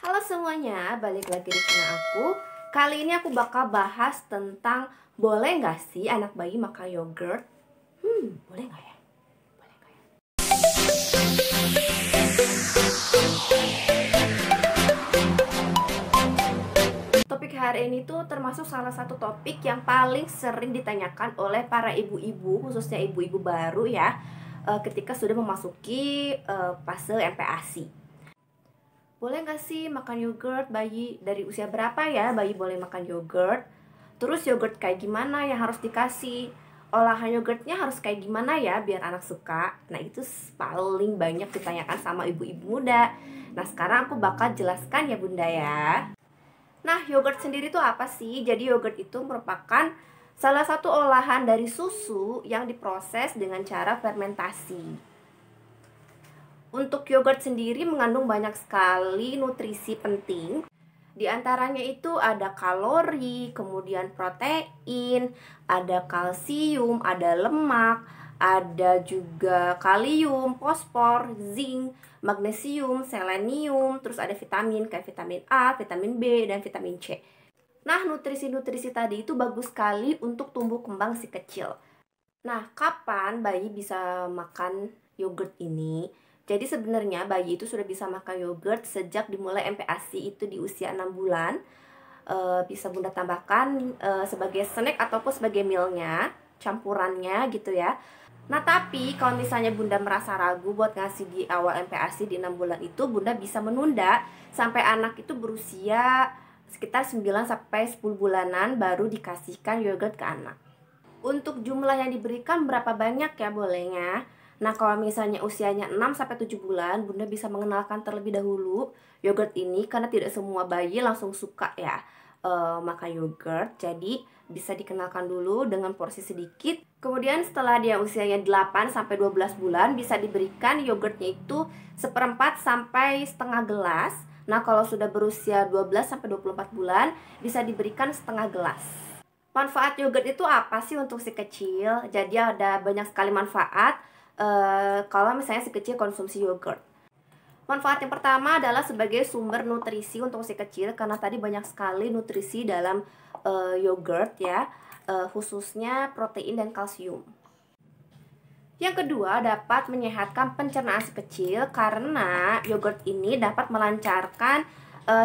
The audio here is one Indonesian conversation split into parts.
Halo semuanya, balik lagi di channel aku. Kali ini aku bakal bahas tentang boleh nggak sih anak bayi makan yogurt? Boleh nggak ya? Boleh nggak ya? Topik hari ini tuh termasuk salah satu topik yang paling sering ditanyakan oleh para ibu-ibu, khususnya ibu-ibu baru ya, ketika sudah memasuki fase MPASI. Boleh nggak sih makan yogurt bayi dari usia berapa ya bayi boleh makan yogurt? Terus yogurt kayak gimana yang harus dikasih? Olahan yogurtnya harus kayak gimana ya biar anak suka? Nah itu paling banyak ditanyakan sama ibu-ibu muda. Nah sekarang aku bakal jelaskan ya bunda ya. Nah yogurt sendiri itu apa sih? Jadi yogurt itu merupakan salah satu olahan dari susu yang diproses dengan cara fermentasi. Untuk yogurt sendiri mengandung banyak sekali nutrisi penting. Di antaranya itu ada kalori, kemudian protein, ada kalsium, ada lemak, ada juga kalium, fosfor, zinc, magnesium, selenium, terus ada vitamin kayak vitamin A, vitamin B, dan vitamin C. Nah, nutrisi-nutrisi tadi itu bagus sekali untuk tumbuh kembang si kecil. Nah, kapan bayi bisa makan yogurt ini? Jadi sebenarnya bayi itu sudah bisa makan yogurt sejak dimulai MPASI itu di usia 6 bulan. Bisa bunda tambahkan sebagai snack ataupun sebagai mealnya, campurannya gitu ya. Nah tapi kalau misalnya bunda merasa ragu buat ngasih di awal MPASI di 6 bulan itu, bunda bisa menunda sampai anak itu berusia sekitar 9-10 bulanan baru dikasihkan yogurt ke anak. Untuk jumlah yang diberikan berapa banyak ya bolehnya? Nah, kalau misalnya usianya 6-7 bulan, bunda bisa mengenalkan terlebih dahulu yogurt ini karena tidak semua bayi langsung suka ya makan yogurt. Jadi, bisa dikenalkan dulu dengan porsi sedikit. Kemudian setelah dia usianya 8-12 bulan, bisa diberikan yogurtnya itu seperempat sampai setengah gelas. Nah, kalau sudah berusia 12-24 bulan, bisa diberikan setengah gelas. Manfaat yogurt itu apa sih untuk si kecil? Jadi ada banyak sekali manfaat kalau misalnya si kecil konsumsi yogurt. Manfaat yang pertama adalah sebagai sumber nutrisi untuk si kecil karena tadi banyak sekali nutrisi dalam yogurt ya, khususnya protein dan kalsium. Yang kedua, dapat menyehatkan pencernaan si kecil karena yogurt ini dapat melancarkan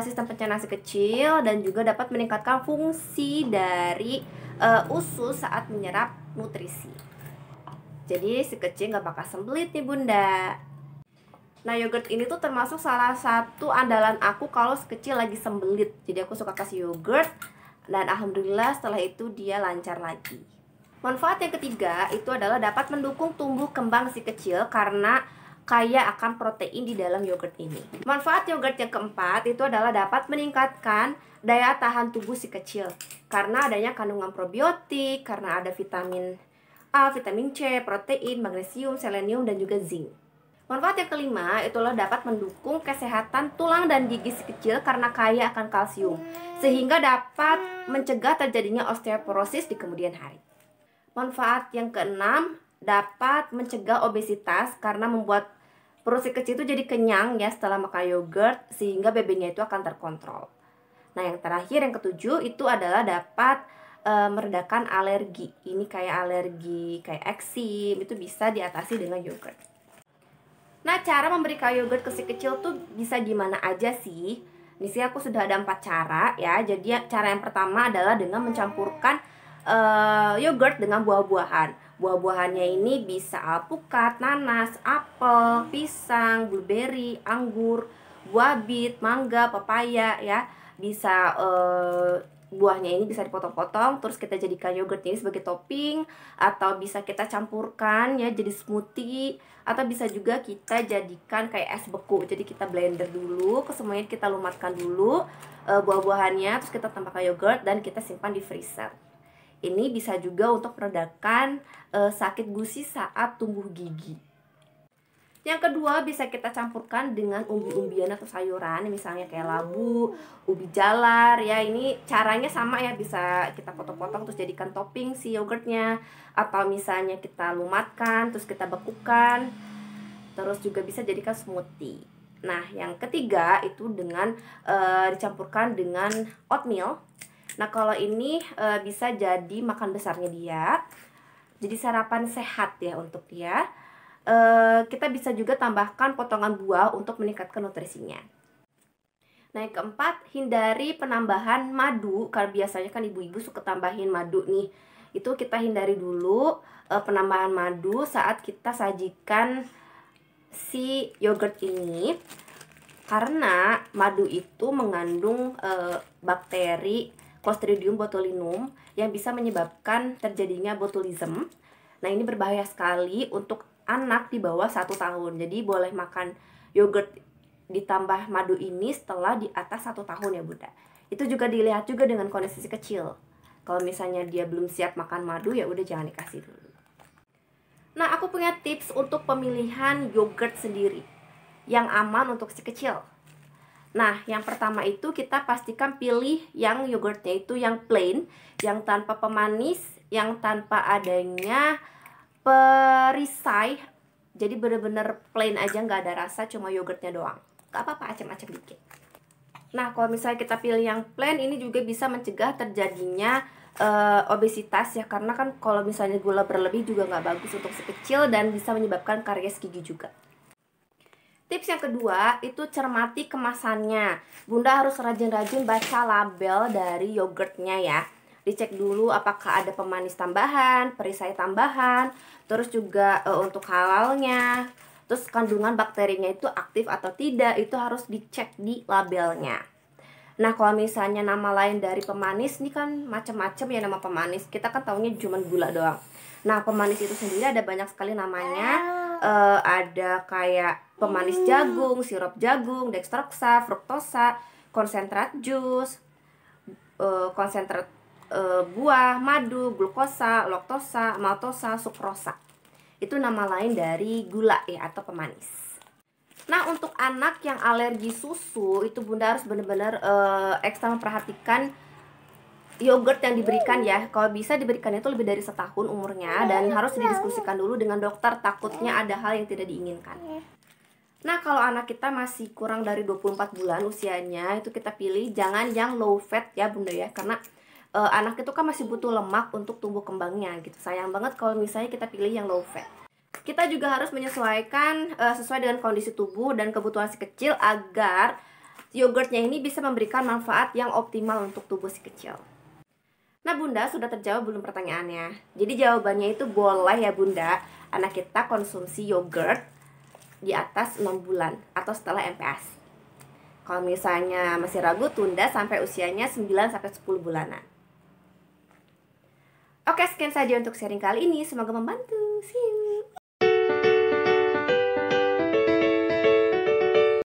sistem pencernaan si kecil dan juga dapat meningkatkan fungsi dari usus saat menyerap nutrisi. Jadi si kecil nggak bakal sembelit nih bunda. Nah yogurt ini tuh termasuk salah satu andalan aku kalau si kecil lagi sembelit. Jadi aku suka kasih yogurt dan alhamdulillah setelah itu dia lancar lagi. Manfaat yang ketiga itu adalah dapat mendukung tumbuh kembang si kecil karena kaya akan protein di dalam yogurt ini. Manfaat yogurt yang keempat itu adalah dapat meningkatkan daya tahan tubuh si kecil karena adanya kandungan probiotik, karena ada vitamin A, vitamin C, protein, magnesium, selenium, dan juga zinc. Manfaat yang kelima itulah dapat mendukung kesehatan tulang dan gigi si kecil karena kaya akan kalsium, sehingga dapat mencegah terjadinya osteoporosis di kemudian hari. Manfaat yang keenam, dapat mencegah obesitas karena membuat perut si kecil itu jadi kenyang ya setelah makan yogurt sehingga BB-nya itu akan terkontrol. Nah, yang terakhir yang ketujuh itu adalah dapat meredakan alergi. Ini kayak alergi kayak eksim itu bisa diatasi dengan yogurt. Nah, cara memberikan yogurt ke si kecil tuh bisa gimana aja sih? Di sini aku sudah ada 4 cara ya. Jadi cara yang pertama adalah dengan mencampurkan yogurt dengan buah-buahan. Buah-buahannya ini bisa alpukat, nanas, apel, pisang, blueberry, anggur, buah bit, mangga, pepaya ya. Bisa buahnya ini bisa dipotong-potong terus kita jadikan yogurt ini sebagai topping, atau bisa kita campurkan ya jadi smoothie, atau bisa juga kita jadikan kayak es beku. Jadi kita blender dulu, kesemuanya kita lumatkan dulu buah-buahannya, terus kita tambahkan yogurt dan kita simpan di freezer. Ini bisa juga untuk meredakan sakit gusi saat tumbuh gigi. Yang kedua, bisa kita campurkan dengan umbi-umbian atau sayuran, misalnya kayak labu, ubi jalar ya. Ini caranya sama ya, bisa kita potong-potong terus jadikan topping si yogurtnya, atau misalnya kita lumatkan terus kita bekukan, terus juga bisa jadikan smoothie. Nah, yang ketiga itu dengan dicampurkan dengan oatmeal. Nah, kalau ini bisa jadi makan besarnya dia. Jadi sarapan sehat ya untuk dia. Kita bisa juga tambahkan potongan buah untuk meningkatkan nutrisinya. Nah, yang keempat, hindari penambahan madu, karena biasanya kan ibu-ibu suka tambahin madu nih. Itu kita hindari dulu penambahan madu saat kita sajikan si yogurt ini, karena madu itu mengandung bakteri Clostridium botulinum yang bisa menyebabkan terjadinya botulism. Nah, ini berbahaya sekali untuk anak di bawah 1 tahun. Jadi boleh makan yogurt ditambah madu ini setelah di atas 1 tahun ya Bunda. Itu juga dilihat juga dengan kondisi si kecil. Kalau misalnya dia belum siap makan madu, ya udah jangan dikasih dulu. Nah, aku punya tips untuk pemilihan yogurt sendiri yang aman untuk si kecil. Nah, yang pertama itu kita pastikan pilih yang yogurtnya itu yang plain, yang tanpa pemanis, yang tanpa adanya perisai. Jadi bener-bener plain aja, nggak ada rasa, cuma yogurtnya doang. Gak apa-apa, acem-acem dikit. Nah, kalau misalnya kita pilih yang plain, ini juga bisa mencegah terjadinya obesitas ya, karena kan kalau misalnya gula berlebih juga nggak bagus untuk si kecil dan bisa menyebabkan karies gigi juga. Tips yang kedua itu cermati kemasannya. Bunda harus rajin-rajin baca label dari yogurtnya ya. Dicek dulu apakah ada pemanis tambahan, perisai tambahan, terus juga untuk halalnya, terus kandungan bakterinya itu aktif atau tidak, itu harus dicek di labelnya. Nah, kalau misalnya nama lain dari pemanis, ini kan macam-macam ya nama pemanis. Kita kan taunya cuma gula doang. Nah, pemanis itu sendiri ada banyak sekali namanya. Ada kayak pemanis jagung, sirup jagung, dextrosa, fruktosa, konsentrat jus, konsentrat buah, madu, glukosa, laktosa, maltosa, sukrosa. Itu nama lain dari gula ya, atau pemanis. Nah, untuk anak yang alergi susu, itu Bunda harus benar-benar ekstra memperhatikan yogurt yang diberikan ya. Kalau bisa diberikan itu lebih dari 1 tahun umurnya, dan harus didiskusikan dulu dengan dokter, takutnya ada hal yang tidak diinginkan. Nah, kalau anak kita masih kurang dari 24 bulan usianya, itu kita pilih jangan yang low fat ya Bunda ya, karena anak itu kan masih butuh lemak untuk tumbuh kembangnya gitu. Sayang banget kalau misalnya kita pilih yang low fat. Kita juga harus menyesuaikan sesuai dengan kondisi tubuh dan kebutuhan si kecil, agar yogurtnya ini bisa memberikan manfaat yang optimal untuk tubuh si kecil. Nah Bunda, sudah terjawab belum pertanyaannya? Jadi jawabannya itu boleh ya Bunda, anak kita konsumsi yogurt di atas 6 bulan atau setelah MPASI. Kalau misalnya masih ragu, tunda sampai usianya 9-10 bulanan. Oke, sekian saja untuk sharing kali ini. Semoga membantu. See you.